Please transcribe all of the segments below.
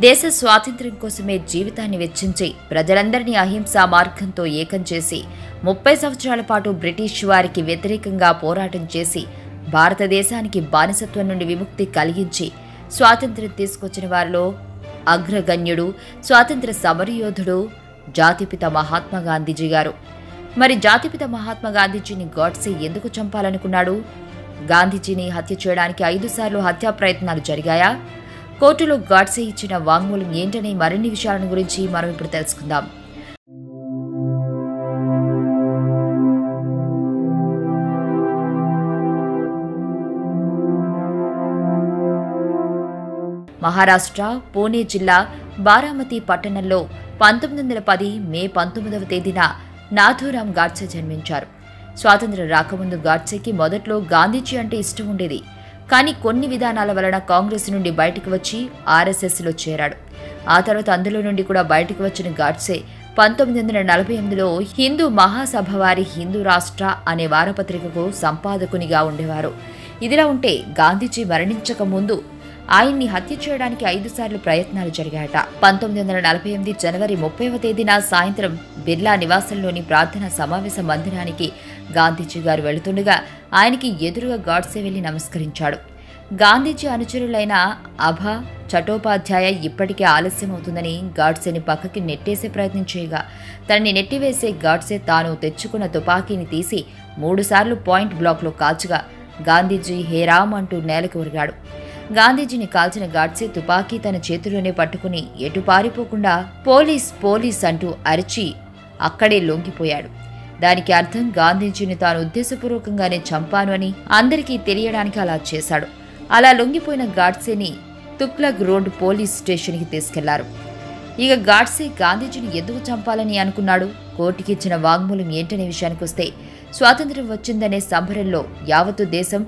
దేశ స్వాతంత్ర్యం కోసమే జీవితాన్ని వెచ్చించి ప్రజలందరినీ అహింసా మార్గంతో ఏకం చేసి 30 సంవత్సరాల పాటు బ్రిటిష్ వారికి వ్యతిరేకంగా పోరాటం చేసి భారతదేశానికి బానిసత్వం నుండి విముక్తి కలిగించి స్వాతంత్ర్యం తీసుకొచ్చిన వారిలో అగ్రగణ్యుడు, స్వాతంత్ర్య సమరయోధుడు జాతిపిత మహాత్మా గాంధీజీ గారు. మరి జాతిపిత మహాత్మా గాంధీజీని గాడ్సే ఎందుకు చంపాలనుకున్నాడు? గాంధీజీని హత్య చేయడానికి 5 సార్లు హత్యా ప్రయత్నాలు జరిగాయా? కోర్టులో గాడ్సే ఇచ్చిన వాంగ్మూలం ఏంటనే మరిన్ని విషయాలను గురించి మనం ఇప్పుడు తెలుసుకుందాం. మహారాష్ట్ర పూణే జిల్లా బారామతి పట్టణంలో 1910 మే 19వ తేదీన నాథూరాం గాడ్సే జన్మించారు. స్వాతంత్ర్యం రాకముందు గాడ్సేకి మొదట్లో గాంధీజీ అంటే ఇష్టం ఉండేది. కానీ కొన్ని విధానాల వలన కాంగ్రెస్ నుండి బయటకు వచ్చి ఆర్ఎస్ఎస్లో చేరాడు. ఆ తర్వాత అందులో నుండి కూడా బయటకు వచ్చిన గాడ్సే 1948లో హిందూ మహాసభ వారి హిందూ రాష్ట్ర అనే వారపత్రికకు సంపాదకునిగా ఉండేవారు. ఇదిలా ఉంటే గాంధీజీ మరణించక ముందు ఆయన్ని హత్య చేయడానికి 5 సార్లు ప్రయత్నాలు జరిగాయట. 1948 జనవరి 30వ తేదీన సాయంత్రం బిర్లా నివాసంలోని ప్రార్థనా సమావేశ మందిరానికి గాంధీజీ గారు వెళుతుండగా ఆయనకి ఎదురుగా గాడ్సే వెళ్లి నమస్కరించాడు. గాంధీజీ అనుచరులైన అభా చటోపాధ్యాయ ఇప్పటికే ఆలస్యమవుతుందని గాడ్సేని పక్కకి నెట్టేసే ప్రయత్నం చేయగా తనని నెట్టివేసే గాడ్సే తాను తెచ్చుకున్న తుపాకీని తీసి 3 సార్లు పాయింట్ బ్లాక్లో కాల్చగా గాంధీజీ హే రామ్ అంటూ నేలకు ఒరిగాడు. గాంధీజీని కాల్చిన గాడ్సే తుపాకీ తన చేతిలోనే పట్టుకుని ఎటు పారిపోకుండా పోలీస్ పోలీస్ అంటూ అరిచి అక్కడే లొంగిపోయాడు. దానికి అర్థం గాంధీజీని తాను ఉద్దేశపూర్వకంగానే చంపాను అని అందరికీ తెలియడానికి అలా చేశాడు. అలా లొంగిపోయిన గాడ్సేని తుగ్లక్ రోడ్ పోలీస్ స్టేషన్కి తీసుకెళ్లారు. ఇక గాడ్సే గాంధీజీని ఎందుకు చంపాలని అనుకున్నాడు? కోర్టుకి ఇచ్చిన వాంగ్మూలం ఏంటనే విషయానికి వస్తే స్వాతంత్ర్యం వచ్చిందనే సంబరంలో యావత్తు దేశం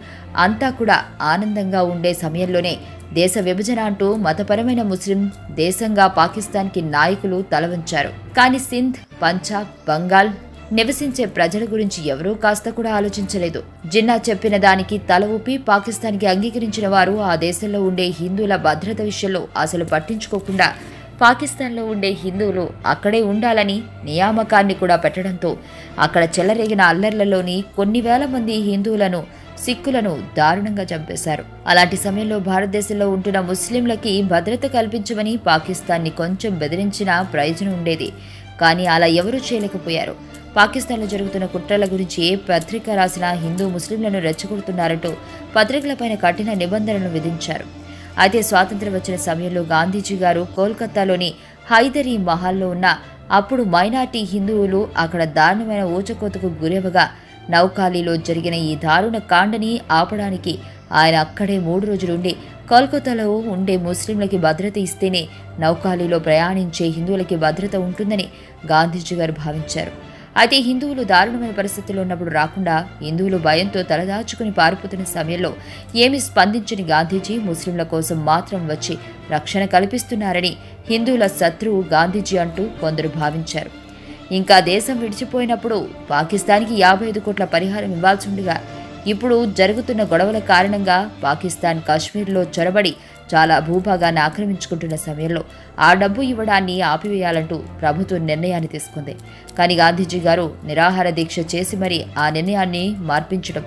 అంతా కూడా ఆనందంగా ఉండే సమయంలోనే దేశ విభజన అంటూ మతపరమైన ముస్లిం దేశంగా పాకిస్తాన్కి నాయకులు తలవంచారు. కానీ సింధ్, పంజాబ్, బంగాల్ నివసించే ప్రజల గురించి ఎవరూ కాస్త కూడా ఆలోచించలేదు. జిన్నా చెప్పిన దానికి తల ఊపి పాకిస్తాన్కి అంగీకరించిన వారు ఆ దేశంలో ఉండే హిందువుల భద్రత విషయంలో అసలు పట్టించుకోకుండా పాకిస్తాన్లో ఉండే హిందువులు అక్కడే ఉండాలని నియామకాన్ని కూడా పెట్టడంతో అక్కడ చెలరేగిన అల్లర్లలోని కొన్ని వేల మంది హిందువులను, సిక్కులను దారుణంగా చంపేశారు. అలాంటి సమయంలో భారతదేశంలో ఉంటున్న ముస్లింలకి భద్రత కల్పించమని పాకిస్తాన్ని కొంచెం బెదిరించిన ప్రయోజనం ఉండేది. కానీ అలా ఎవరూ చేయలేకపోయారు. పాకిస్తాన్లో జరుగుతున్న కుట్రల గురించి ఏ పత్రిక రాసినా హిందూ ముస్లింలను రెచ్చగొడుతున్నారంటూ పత్రికలపైన కఠిన నిబంధనలను విధించారు. అయితే స్వాతంత్ర్యం వచ్చిన సమయంలో గాంధీజీ గారు కోల్కతాలోని హైదరీ మహల్లో ఉన్న అప్పుడు మైనార్టీ హిందువులు అక్కడ దారుణమైన ఊచకోతకు గురవగా నౌఖాళీలో జరిగిన ఈ దారుణ కాండని ఆపడానికి ఆయన అక్కడే 3 రోజులుండి కోల్కతాలో ఉండే ముస్లింలకి భద్రత ఇస్తేనే నౌఖాళీలో ప్రయాణించే హిందువులకి భద్రత ఉంటుందని గాంధీజీ గారు భావించారు. అయితే హిందువులు దారుణమైన పరిస్థితుల్లో ఉన్నప్పుడు రాకుండా హిందువులు భయంతో తలదాచుకుని పారిపోతున్న సమయంలో ఏమీ స్పందించని గాంధీజీ ముస్లింల కోసం మాత్రం వచ్చి రక్షణ కల్పిస్తున్నారని హిందువుల శత్రువు గాంధీజీ అంటూ కొందరు భావించారు. ఇంకా దేశం విడిచిపోయినప్పుడు పాకిస్తాన్కి 55 కోట్ల పరిహారం ఇవ్వాల్సి ఉండగా ఇప్పుడు జరుగుతున్న గొడవల కారణంగా పాకిస్తాన్ కాశ్మీర్లో చొరబడి చాలా భూభాగాన్ని ఆక్రమించుకుంటున్న సమయంలో ఆ డబ్బు ఇవ్వడాన్ని ఆపివేయాలంటూ ప్రభుత్వం నిర్ణయాన్ని తీసుకుంది. కానీ గాంధీజీ గారు నిరాహార దీక్ష చేసి మరీ ఆ నిర్ణయాన్ని మార్పించడం,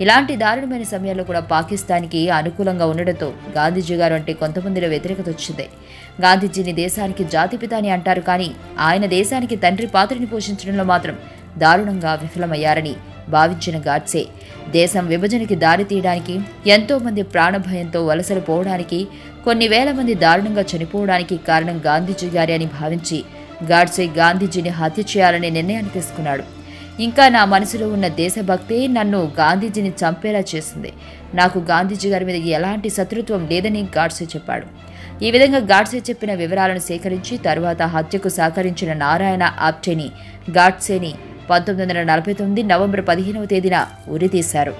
ఇలాంటి దారుణమైన సమయాల్లో కూడా పాకిస్తాన్కి అనుకూలంగా ఉండడంతో గాంధీజీ గారు అంటే కొంతమందిలో వ్యతిరేకత వచ్చింది. గాంధీజీని దేశానికి జాతిపిత అని అంటారు, కానీ ఆయన దేశానికి తండ్రి పాత్రని పోషించడంలో మాత్రం దారుణంగా విఫలమయ్యారని భావించిన గాడ్సే దేశం విభజనకి దారి తీయడానికి, ఎంతో మంది ప్రాణభయంతో వలసలు పోవడానికి, కొన్ని వేల మంది దారుణంగా చనిపోవడానికి కారణం గాంధీజీ గారి అని భావించి గాడ్సే గాంధీజీని హత్య చేయాలనే నిర్ణయాన్ని తీసుకున్నాడు. ఇంకా నా మనసులో ఉన్న దేశభక్తే నన్ను గాంధీజీని చంపేలా చేసింది. నాకు గాంధీజీ గారి మీద ఎలాంటి శత్రుత్వం లేదని గాడ్సే చెప్పాడు. ఈ విధంగా గాడ్సే చెప్పిన వివరాలను సేకరించి తరువాత హత్యకు సహకరించిన నారాయణ ఆప్టేని గాడ్సేని 1949 నవంబర్ 15వ తేదీన ఉరితీశారు.